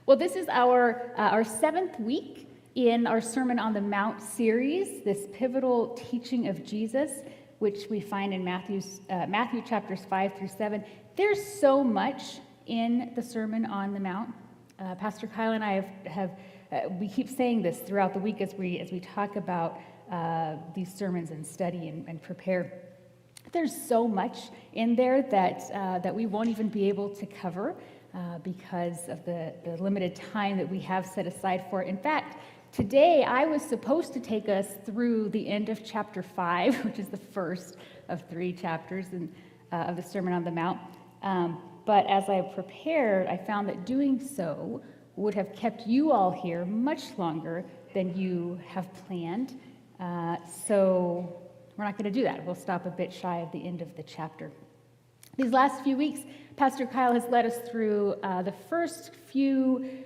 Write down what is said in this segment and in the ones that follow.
Well, this is our seventh week in our Sermon on the Mount series, this pivotal teaching of Jesus, which we find in Matthew chapters 5 through 7. There's so much in the Sermon on the Mount. Pastor Kyle and I we keep saying this throughout the week as we talk about these sermons and study and prepare. There's so much in there that we won't even be able to cover because of the limited time that we have set aside for it. In fact, today I was supposed to take us through the end of chapter 5, which is the first of 3 chapters of the Sermon on the Mount. But as I prepared, I found that doing so would have kept you all here much longer than you have planned. So we're not going to do that. We'll stop a bit shy of the end of the chapter. These last few weeks, Pastor Kyle has led us through the first few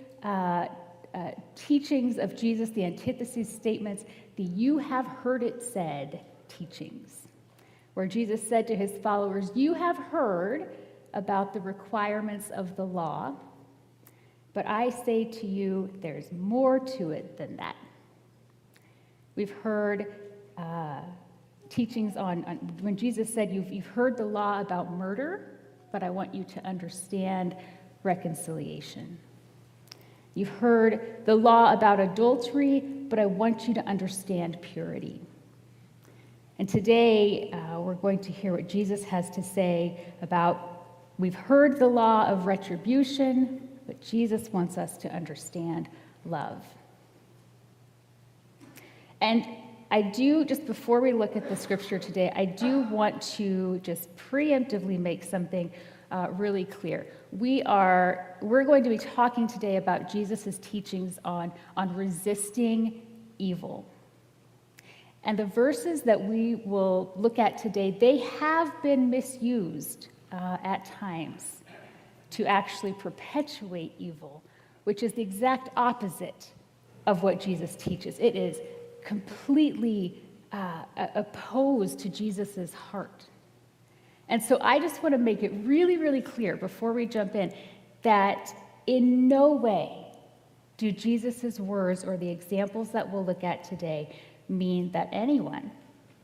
teachings of Jesus, the antithesis statements, the "you have heard it said" teachings, where Jesus said to his followers, "You have heard about the requirements of the law, but I say to you, there's more to it than that." We've heard teachings on when Jesus said, you've heard the law about murder, but I want you to understand reconciliation. You've heard the law about adultery, but I want you to understand purity. And today, we're going to hear what Jesus has to say about, we've heard the law of retribution, but Jesus wants us to understand love. And I do, just before we look at the scripture today, I do want to just preemptively make something really clear. We're going to be talking today about Jesus' teachings on resisting evil. And the verses that we will look at today, they have been misused at times to actually perpetuate evil, which is the exact opposite of what Jesus teaches. It is completely opposed to Jesus' heart. And so I just want to make it really, really clear before we jump in that in no way do Jesus' words or the examples that we'll look at today mean that anyone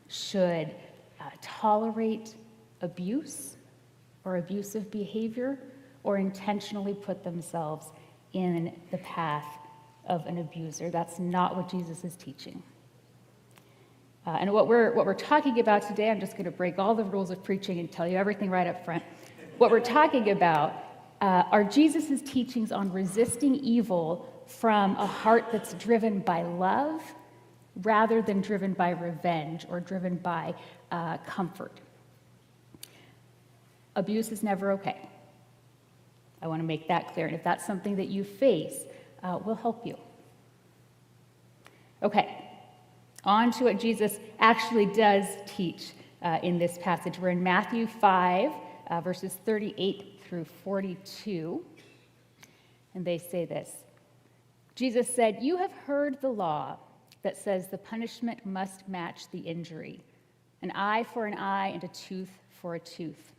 should tolerate abuse or abusive behavior or intentionally put themselves in the path of an abuser. That's not what Jesus is teaching. And what we're talking about today, I'm just going to break all the rules of preaching and tell you everything right up front. What we're talking about are Jesus' teachings on resisting evil from a heart that's driven by love rather than driven by revenge or driven by comfort. Abuse is never okay. I want to make that clear. And if that's something that you face, we'll help you. Okay. On to what Jesus actually does teach in this passage. We're in Matthew 5, verses 38 through 42. And they say this. Jesus said, "You have heard the law that says the punishment must match the injury, an eye for an eye and a tooth for a tooth.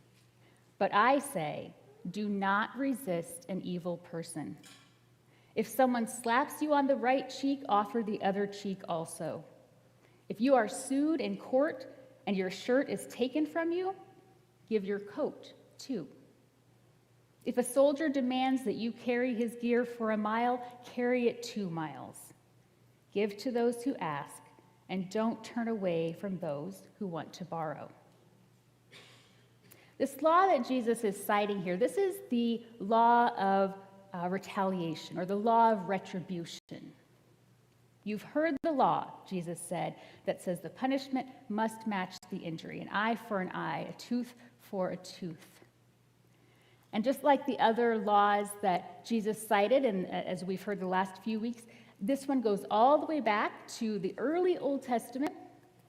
But I say, do not resist an evil person. If someone slaps you on the right cheek, offer the other cheek also. If you are sued in court and your shirt is taken from you, give your coat too. If a soldier demands that you carry his gear for a mile, carry it 2 miles. Give to those who ask, and don't turn away from those who want to borrow." This law that Jesus is citing here, this is the law of retaliation, or the law of retribution. You've heard the law, Jesus said, that says the punishment must match the injury, an eye for an eye, a tooth for a tooth. And just like the other laws that Jesus cited, and as we've heard the last few weeks, this one goes all the way back to the early Old Testament,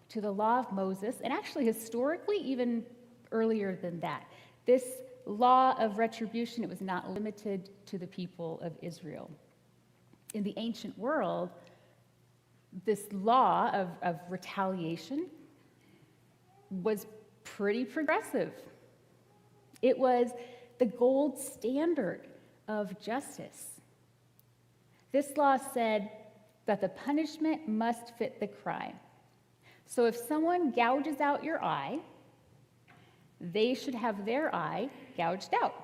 to the law of Moses, and actually historically even earlier than that. This law of retribution, it was not limited to the people of Israel. In the ancient world, this law of retaliation was pretty progressive. It was the gold standard of justice. This law said that the punishment must fit the crime. So if someone gouges out your eye, they should have their eye gouged out.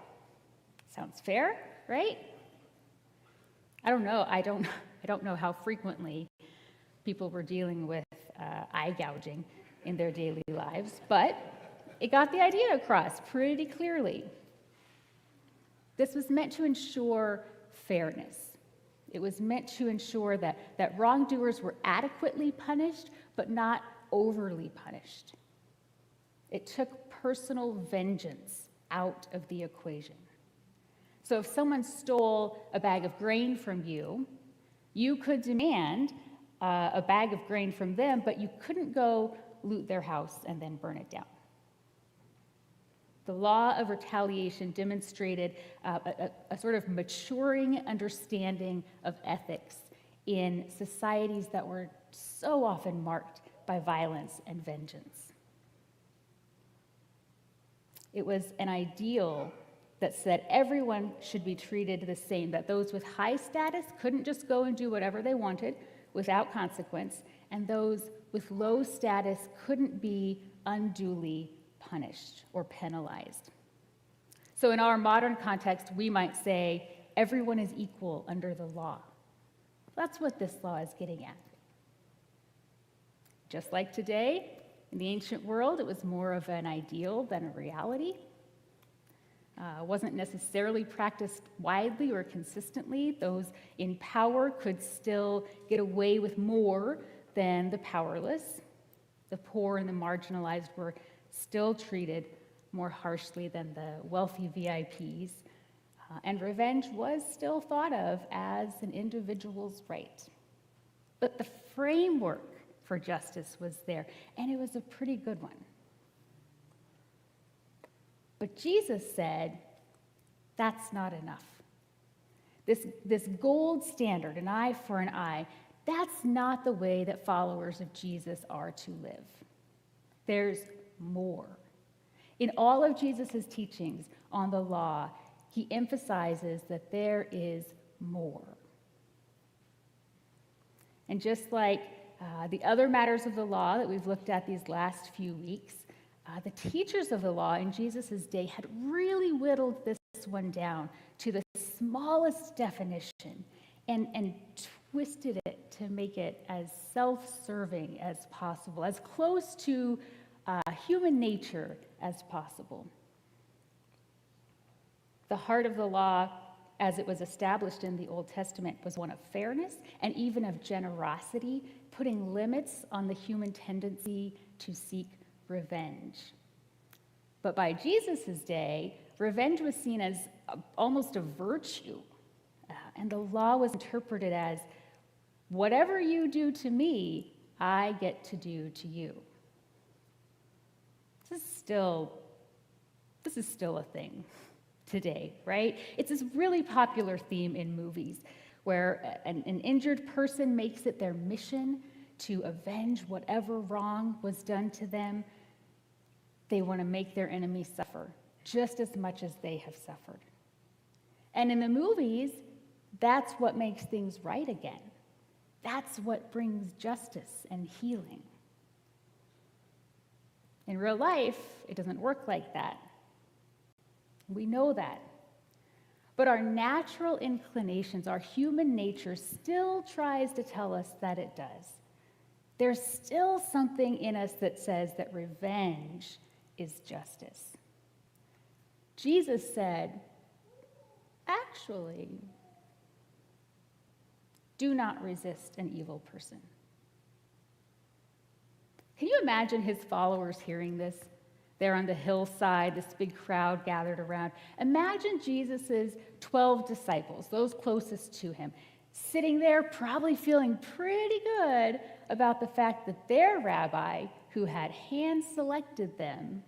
Sounds fair, right? I don't know how frequently people were dealing with eye gouging in their daily lives, but it got the idea across pretty clearly. This was meant to ensure fairness. It was meant to ensure that wrongdoers were adequately punished, but not overly punished. It took personal vengeance out of the equation. So if someone stole a bag of grain from you, you could demand a bag of grain from them, but you couldn't go loot their house and then burn it down. The law of retaliation demonstrated a sort of maturing understanding of ethics in societies that were so often marked by violence and vengeance. It was an ideal that said everyone should be treated the same, that those with high status couldn't just go and do whatever they wanted without consequence, and those with low status couldn't be unduly punished or penalized. So in our modern context, we might say everyone is equal under the law. That's what this law is getting at. Just like today, in the ancient world, it was more of an ideal than a reality. Wasn't necessarily practiced widely or consistently. Those in power could still get away with more than the powerless. The poor and the marginalized were still treated more harshly than the wealthy VIPs. And revenge was still thought of as an individual's right. But the framework for justice was there, and it was a pretty good one. But Jesus said, that's not enough. This gold standard, an eye for an eye, that's not the way that followers of Jesus are to live. There's more. In all of Jesus' teachings on the law, he emphasizes that there is more. And just like the other matters of the law that we've looked at these last few weeks, the teachers of the law in Jesus' day had really whittled this one down to the smallest definition and twisted it to make it as self-serving as possible, as close to human nature as possible. The heart of the law, as it was established in the Old Testament, was one of fairness and even of generosity, putting limits on the human tendency to seek revenge. But by Jesus' day, revenge was seen as almost a virtue, and the law was interpreted as, whatever you do to me, I get to do to you. This is still a thing today, right? It's this really popular theme in movies where an injured person makes it their mission to avenge whatever wrong was done to them. They want to make their enemy suffer just as much as they have suffered. And in the movies, that's what makes things right again. That's what brings justice and healing. In real life, it doesn't work like that. We know that. But our natural inclinations, our human nature, still tries to tell us that it does. There's still something in us that says that revenge is justice. Jesus said, actually, do not resist an evil person. Can you imagine his followers hearing this? They're on the hillside, this big crowd gathered around. Imagine Jesus' 12 disciples, those closest to him, sitting there probably feeling pretty good about the fact that their rabbi, who had hand-selected them,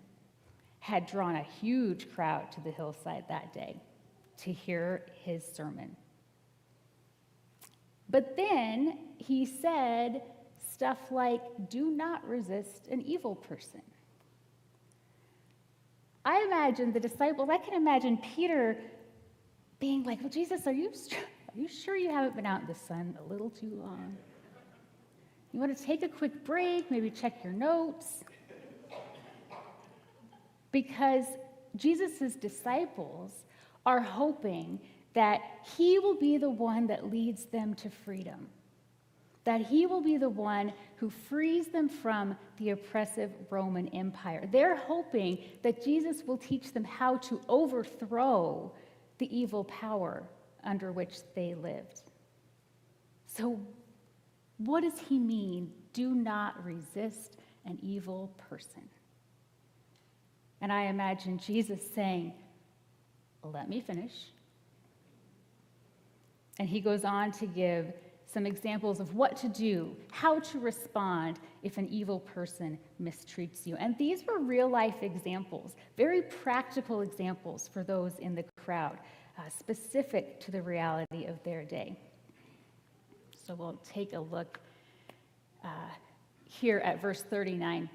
had drawn a huge crowd to the hillside that day to hear his sermon. But then he said stuff like, do not resist an evil person. I can imagine Peter being like, well, Jesus, are Are you sure you haven't been out in the sun a little too long? You want to take a quick break, maybe check your notes? Because Jesus' disciples are hoping that he will be the one that leads them to freedom, that he will be the one who frees them from the oppressive Roman Empire. They're hoping that Jesus will teach them how to overthrow the evil power under which they lived. So, what does he mean, do not resist an evil person? And I imagine Jesus saying, let me finish. And he goes on to give some examples of what to do, how to respond if an evil person mistreats you. And these were real life examples, very practical examples for those in the crowd, specific to the reality of their day. So we'll take a look here at verse 39.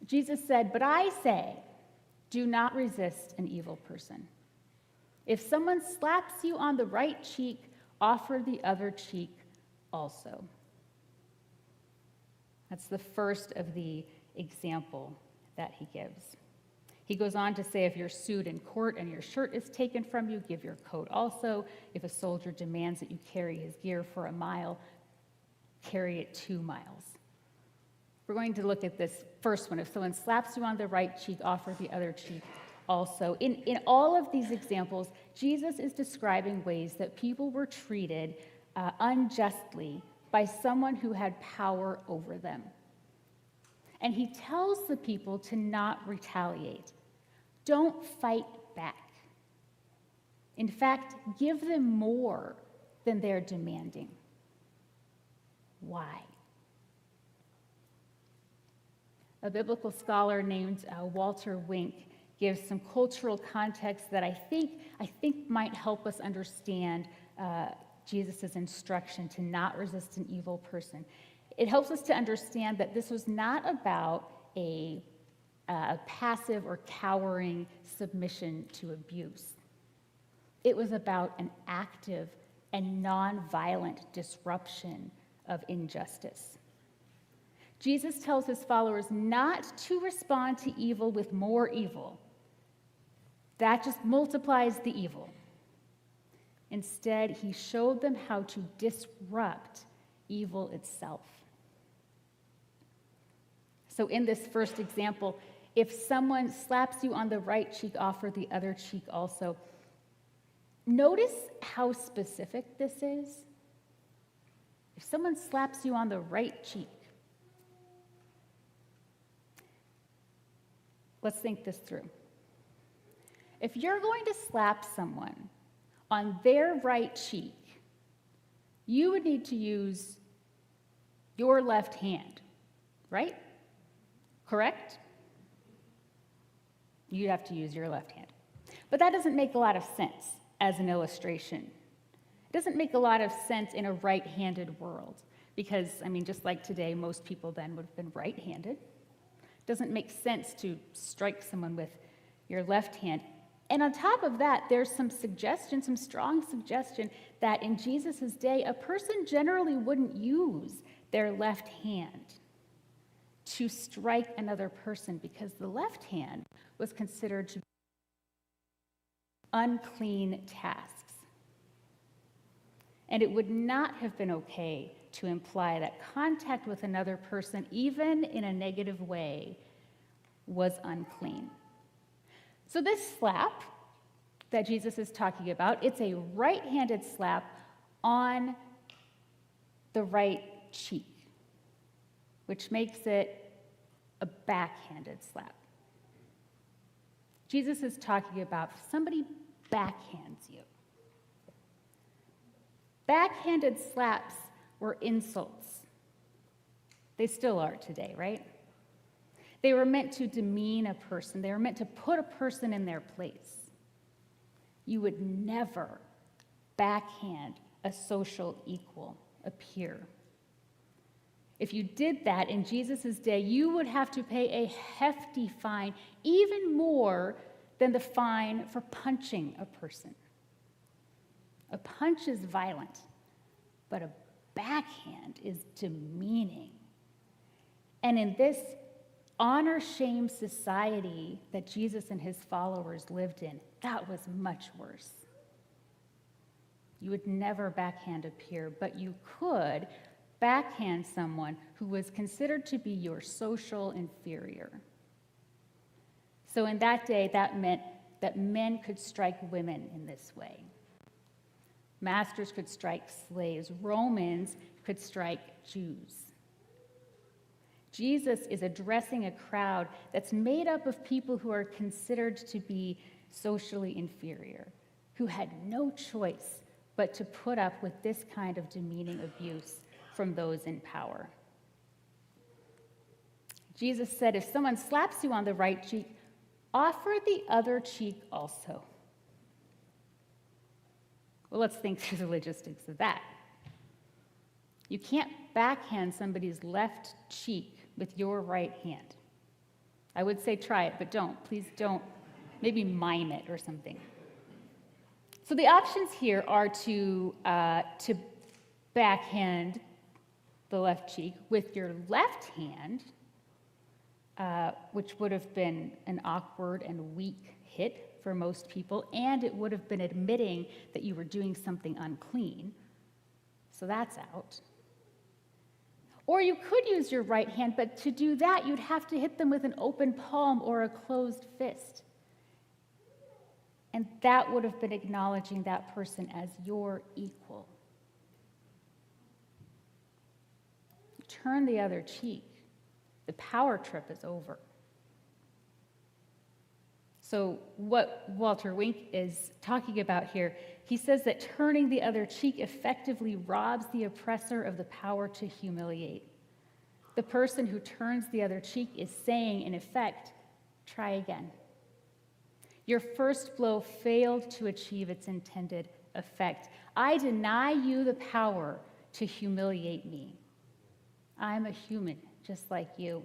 Jesus said, "But I say, do not resist an evil person. If someone slaps you on the right cheek, offer the other cheek also." That's the first of the example that he gives. He goes on to say, if you're sued in court and your shirt is taken from you, give your coat also. If a soldier demands that you carry his gear for a mile, carry it 2 miles. We're going to look at this first one. If someone slaps you on the right cheek, offer the other cheek also. In all of these examples, Jesus is describing ways that people were treated unjustly by someone who had power over them. And he tells the people to not retaliate. Don't fight back. In fact, give them more than they're demanding. Why? A biblical scholar named Walter Wink gives some cultural context that I think might help us understand Jesus' instruction to not resist an evil person. It helps us to understand that this was not about a passive or cowering submission to abuse. It was about an active and nonviolent disruption of injustice. Jesus tells his followers not to respond to evil with more evil. That just multiplies the evil. Instead, he showed them how to disrupt evil itself. So in this first example, if someone slaps you on the right cheek, offer the other cheek also. Notice how specific this is. If someone slaps you on the right cheek, let's think this through. If you're going to slap someone on their right cheek, you would need to use your left hand, right? Correct? You'd have to use your left hand. But that doesn't make a lot of sense as an illustration. It doesn't make a lot of sense in a right-handed world because, just like today, most people then would have been right-handed. It doesn't make sense to strike someone with your left hand. And on top of that, there's some strong suggestion that in Jesus' day, a person generally wouldn't use their left hand to strike another person because the left hand was considered to be unclean tasks. And it would not have been okay to imply that contact with another person, even in a negative way, was unclean. So this slap that Jesus is talking about, it's a right-handed slap on the right cheek, which makes it a backhanded slap. Jesus is talking about if somebody backhands you. Backhanded slaps were insults. They still are today, right? They were meant to demean a person. They were meant to put a person in their place. You would never backhand a social equal, a peer. If you did that in Jesus' day, you would have to pay a hefty fine, even more than the fine for punching a person. A punch is violent, but a backhand is demeaning. And in this honor-shame society that Jesus and his followers lived in, that was much worse. You would never backhand a peer, but you could backhand someone who was considered to be your social inferior. So in that day, that meant that men could strike women in this way. Masters could strike slaves. Romans could strike Jews. Jesus is addressing a crowd that's made up of people who are considered to be socially inferior, who had no choice but to put up with this kind of demeaning abuse from those in power. Jesus said, if someone slaps you on the right cheek, offer the other cheek also. Well, let's think through the logistics of that. You can't backhand somebody's left cheek with your right hand. I would say try it, but don't. Please don't. Maybe mime it or something. So the options here are to backhand the left cheek with your left hand, which would have been an awkward and weak hit for most people, and it would have been admitting that you were doing something unclean. So that's out. Or you could use your right hand, but to do that, you'd have to hit them with an open palm or a closed fist. And that would have been acknowledging that person as your equal. Turn the other cheek. The power trip is over. So what Walter Wink is talking about here, he says that turning the other cheek effectively robs the oppressor of the power to humiliate. The person who turns the other cheek is saying, in effect, try again. Your first blow failed to achieve its intended effect. I deny you the power to humiliate me. I'm a human, just like you.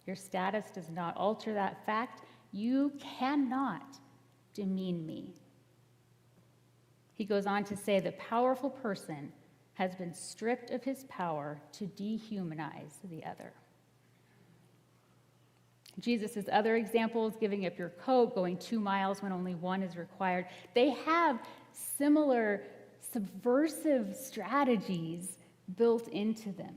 Your status does not alter that fact. You cannot demean me. He goes on to say the powerful person has been stripped of his power to dehumanize the other. Jesus' other examples, giving up your coat, going 2 miles when only 1 is required, they have similar subversive strategies built into them.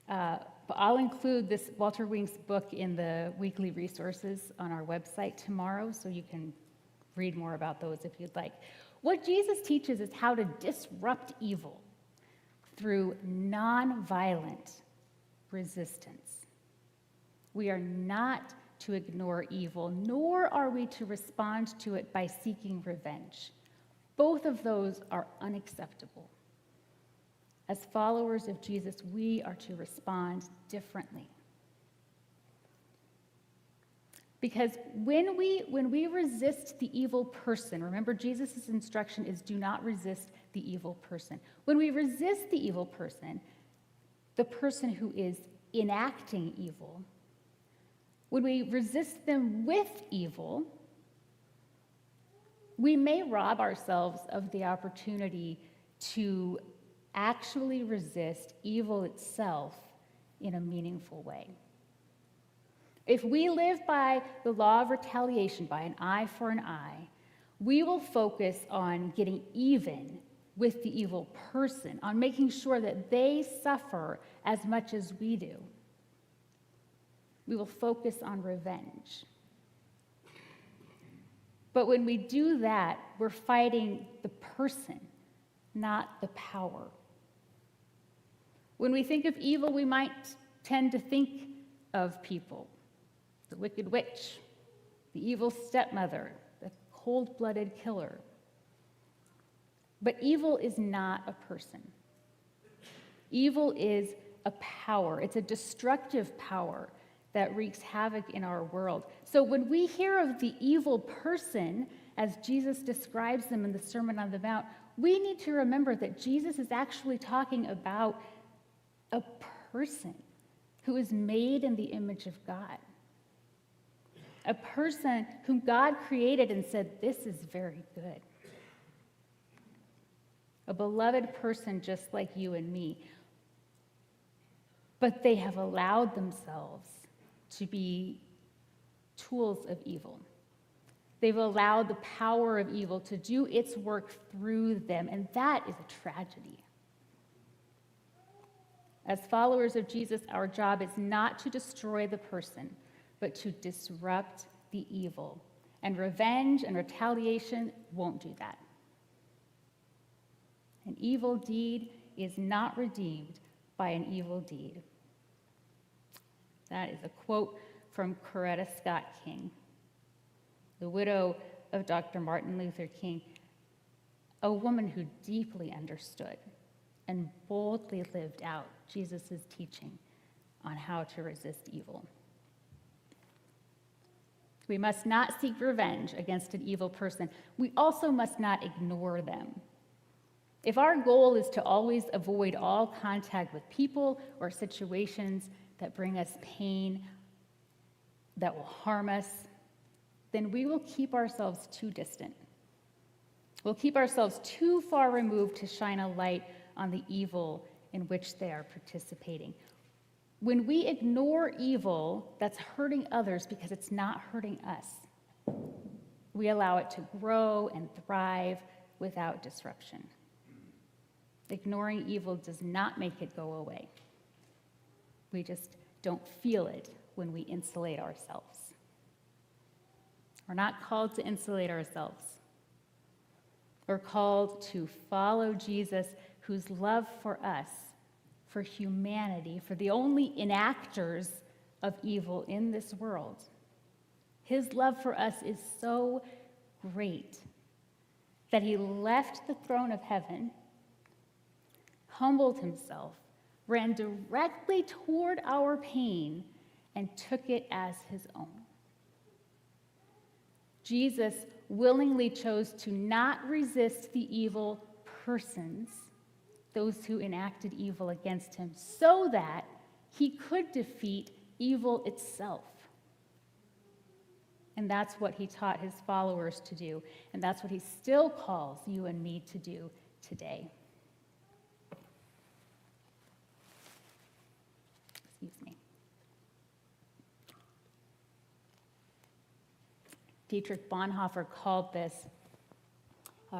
But I'll include this Walter Wink's book in the weekly resources on our website tomorrow, so you can read more about those if you'd like. What Jesus teaches is how to disrupt evil through nonviolent resistance. We are not to ignore evil, nor are we to respond to it by seeking revenge. Both of those are unacceptable. As followers of Jesus, we are to respond differently. Because when we resist the evil person, remember Jesus' instruction is do not resist the evil person. When we resist the evil person, the person who is enacting evil, when we resist them with evil, we may rob ourselves of the opportunity to actually resist evil itself in a meaningful way. If we live by the law of retaliation, by an eye for an eye, we will focus on getting even with the evil person, on making sure that they suffer as much as we do. We will focus on revenge. But when we do that, we're fighting the person, not the power. When we think of evil, we might tend to think of people. The wicked witch, the evil stepmother, the cold-blooded killer. But evil is not a person. Evil is a power. It's a destructive power that wreaks havoc in our world. So when we hear of the evil person, as Jesus describes them in the Sermon on the Mount, we need to remember that Jesus is actually talking about a person who is made in the image of God. A person whom God created and said, this is very good. a beloved person just like you and me. But they have allowed themselves to be tools of evil. They've allowed the power of evil to do its work through them, and that is a tragedy. As followers of Jesus, our job is not to destroy the person, but to disrupt the evil. And revenge and retaliation won't do that. An evil deed is not redeemed by an evil deed. That is a quote from Coretta Scott King, the widow of Dr. Martin Luther King, a woman who deeply understood and boldly lived out Jesus' teaching on how to resist evil. We must not seek revenge against an evil person. We also must not ignore them. If our goal is to always avoid all contact with people or situations that bring us pain, that will harm us, then we will keep ourselves too distant. We'll keep ourselves too far removed to shine a light on the evil in which they are participating. When we ignore evil that's hurting others because it's not hurting us, we allow it to grow and thrive without disruption. Ignoring evil does not make it go away. We just don't feel it when we insulate ourselves. We're not called to insulate ourselves. We're called to follow Jesus, whose love for us, for humanity, for the only enactors of evil in this world. His love for us is so great that he left the throne of heaven, humbled himself, ran directly toward our pain, and took it as his own. Jesus willingly chose to not resist the evil persons, those who enacted evil against him, so that he could defeat evil itself. And that's what he taught his followers to do, and that's what he still calls you and me to do today. Excuse me. Dietrich Bonhoeffer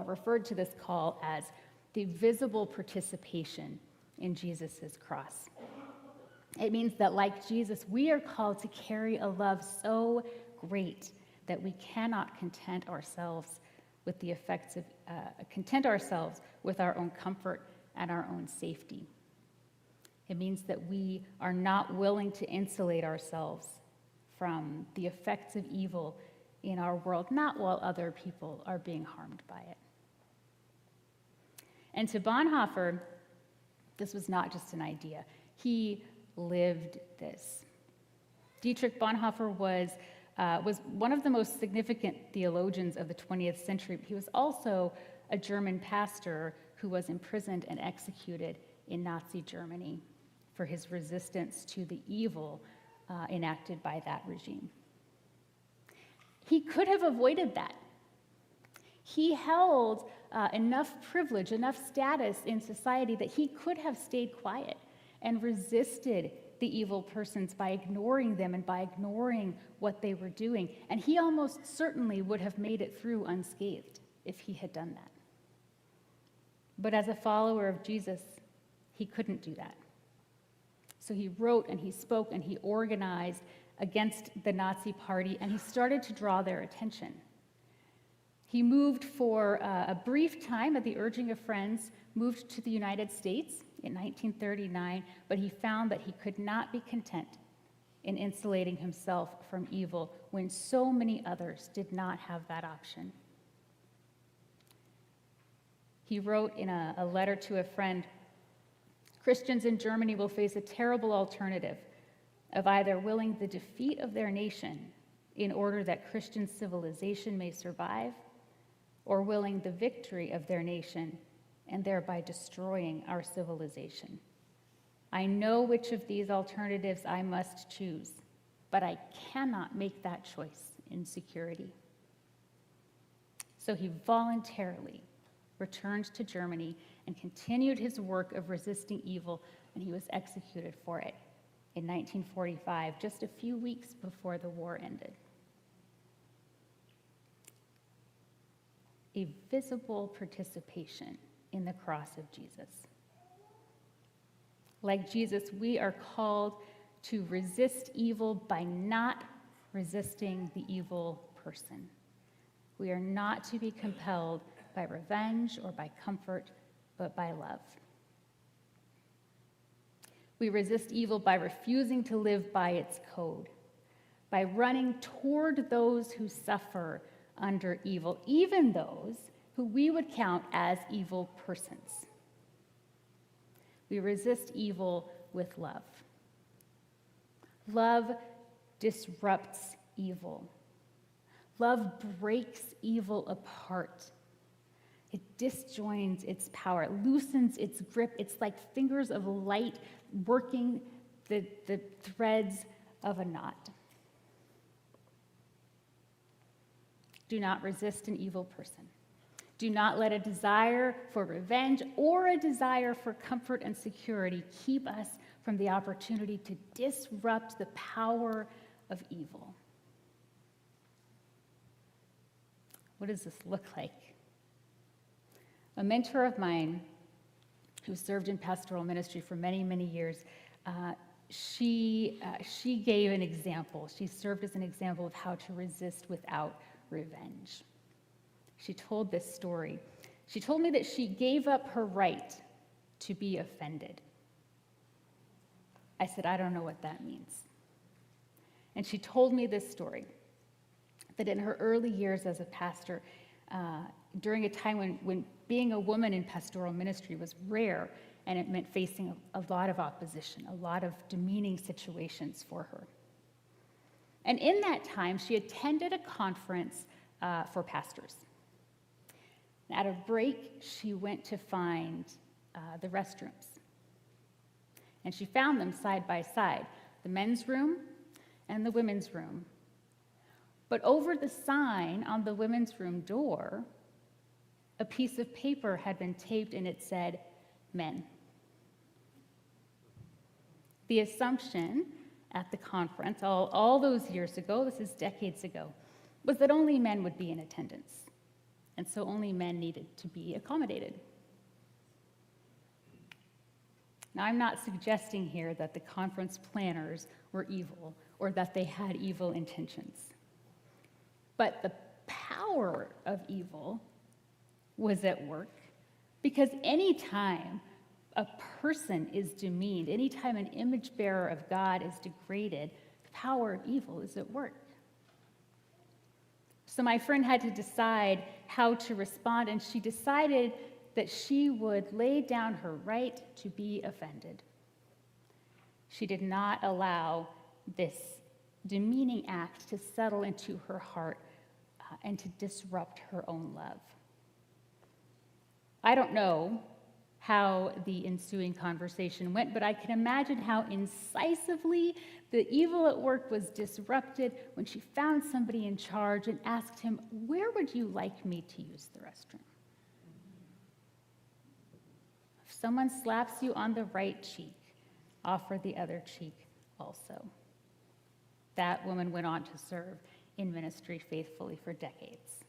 referred to this call as the visible participation in Jesus' cross. It means that, like Jesus, we are called to carry a love so great that we cannot content ourselves with our own comfort and our own safety. It means that we are not willing to insulate ourselves from the effects of evil in our world, not while other people are being harmed by it. And to Bonhoeffer, this was not just an idea. He lived this. Dietrich Bonhoeffer was one of the most significant theologians of the 20th century. He was also a German pastor who was imprisoned and executed in Nazi Germany for his resistance to the evil enacted by that regime. He could have avoided that. He held enough privilege, enough status in society that he could have stayed quiet and resisted the evil persons by ignoring them and by ignoring what they were doing. And he almost certainly would have made it through unscathed if he had done that. But as a follower of Jesus, he couldn't do that. So he wrote and he spoke and he organized against the Nazi Party, and he started to draw their attention. He moved for a brief time at the urging of friends, moved to the United States in 1939, but he found that he could not be content in insulating himself from evil when so many others did not have that option. He wrote in a letter to a friend, "Christians in Germany will face a terrible alternative of either willing the defeat of their nation in order that Christian civilization may survive, or willing the victory of their nation and thereby destroying our civilization. I know which of these alternatives I must choose, but I cannot make that choice in security." So he voluntarily returned to Germany and continued his work of resisting evil, and he was executed for it in 1945, just a few weeks before the war ended. A visible participation in the cross of Jesus. Like Jesus, we are called to resist evil by not resisting the evil person. We are not to be compelled by revenge or by comfort, but by love. We resist evil by refusing to live by its code, by running toward those who suffer under evil, even those who we would count as evil persons. We resist evil with love. Love disrupts evil. Love breaks evil apart. It disjoins its power. It loosens its grip. It's like fingers of light working the threads of a knot. Do not resist an evil person. Do not let a desire for revenge or a desire for comfort and security keep us from the opportunity to disrupt the power of evil. What does this look like? A mentor of mine who served in pastoral ministry for many, many years, she gave an example. She served as an example of how to resist without revenge. She told this story. She told me that she gave up her right to be offended. I said, I don't know what that means. And she told me this story, that in her early years as a pastor, during a time when being a woman in pastoral ministry was rare, and it meant facing a lot of opposition, a lot of demeaning situations for her. And in that time, she attended a conference for pastors. At a break, she went to find the restrooms. And she found them side by side, the men's room and the women's room. But over the sign on the women's room door, a piece of paper had been taped and it said, men. The assumption at the conference, all those years ago, this is decades ago, was that only men would be in attendance. And so only men needed to be accommodated. Now, I'm not suggesting here that the conference planners were evil or that they had evil intentions. But the power of evil was at work, because anytime a person is demeaned, anytime an image bearer of God is degraded, the power of evil is at work. So my friend had to decide how to respond, and she decided that she would lay down her right to be offended. She did not allow this demeaning act to settle into her heart and to disrupt her own love. I don't know how the ensuing conversation went, but I can imagine how incisively the evil at work was disrupted when she found somebody in charge and asked him, "Where would you like me to use the restroom?" If someone slaps you on the right cheek, offer the other cheek also. That woman went on to serve in ministry faithfully for decades.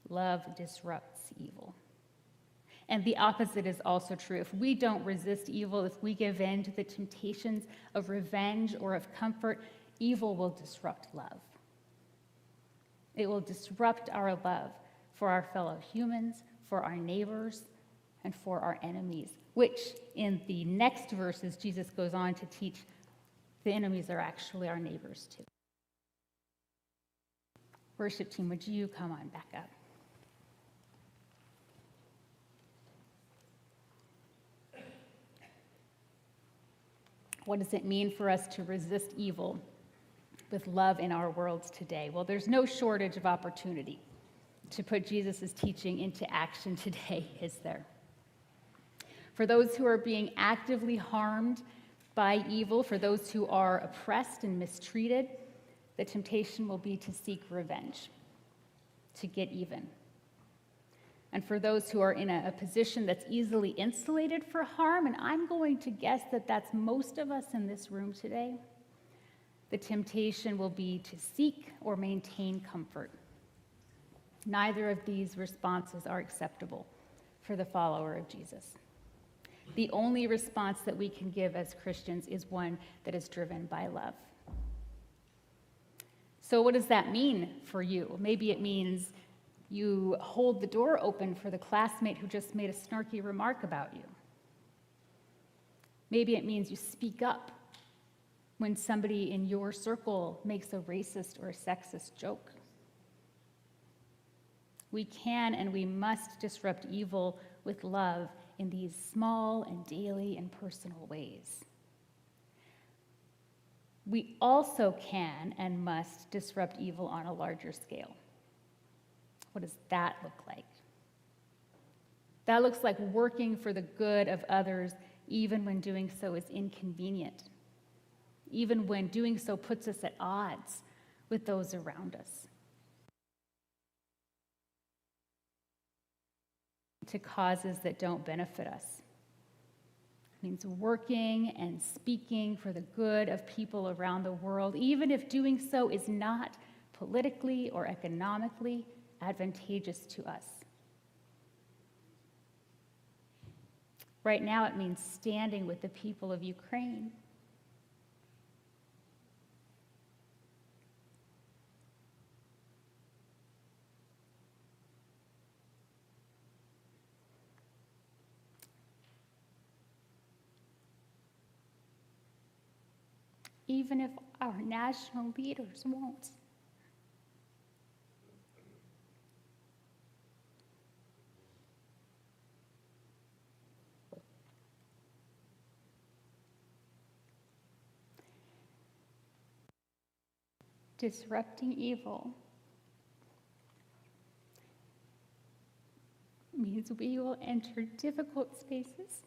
Love disrupts evil. And the opposite is also true. If we don't resist evil, if we give in to the temptations of revenge or of comfort, evil will disrupt love. It will disrupt our love for our fellow humans, for our neighbors, and for our enemies, which in the next verses, Jesus goes on to teach the enemies are actually our neighbors too. Worship team, would you come on back up? What does it mean for us to resist evil with love in our worlds today? Well, there's no shortage of opportunity to put Jesus' teaching into action today, is there? For those who are being actively harmed by evil, for those who are oppressed and mistreated, the temptation will be to seek revenge, to get even. And for those who are in a position that's easily insulated for harm, and I'm going to guess that that's most of us in this room today, the temptation will be to seek or maintain comfort. Neither of these responses are acceptable for the follower of Jesus. The only response that we can give as Christians is one that is driven by love. So what does that mean for you? Maybe it means you hold the door open for the classmate who just made a snarky remark about you. Maybe it means you speak up when somebody in your circle makes a racist or a sexist joke. We can and we must disrupt evil with love in these small and daily and personal ways. We also can and must disrupt evil on a larger scale. What does that look like? That looks like working for the good of others, even when doing so is inconvenient, even when doing so puts us at odds with those around us. To causes that don't benefit us. It means working and speaking for the good of people around the world, even if doing so is not politically or economically advantageous to us. Right now, it means standing with the people of Ukraine. Even if our national leaders won't. Disrupting evil means we will enter difficult spaces.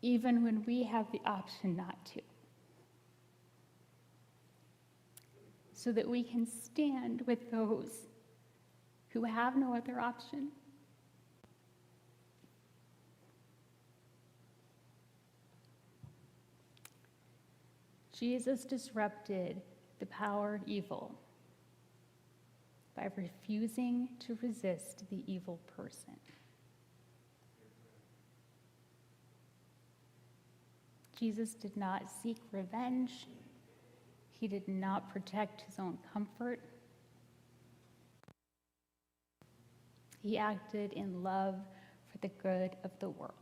Even when we have the option not to, so that we can stand with those who have no other option. Jesus disrupted the power of evil by refusing to resist the evil person. Jesus did not seek revenge. He did not protect his own comfort. He acted in love for the good of the world.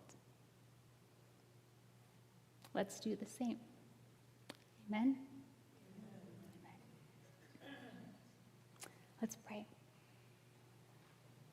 Let's do the same. Amen.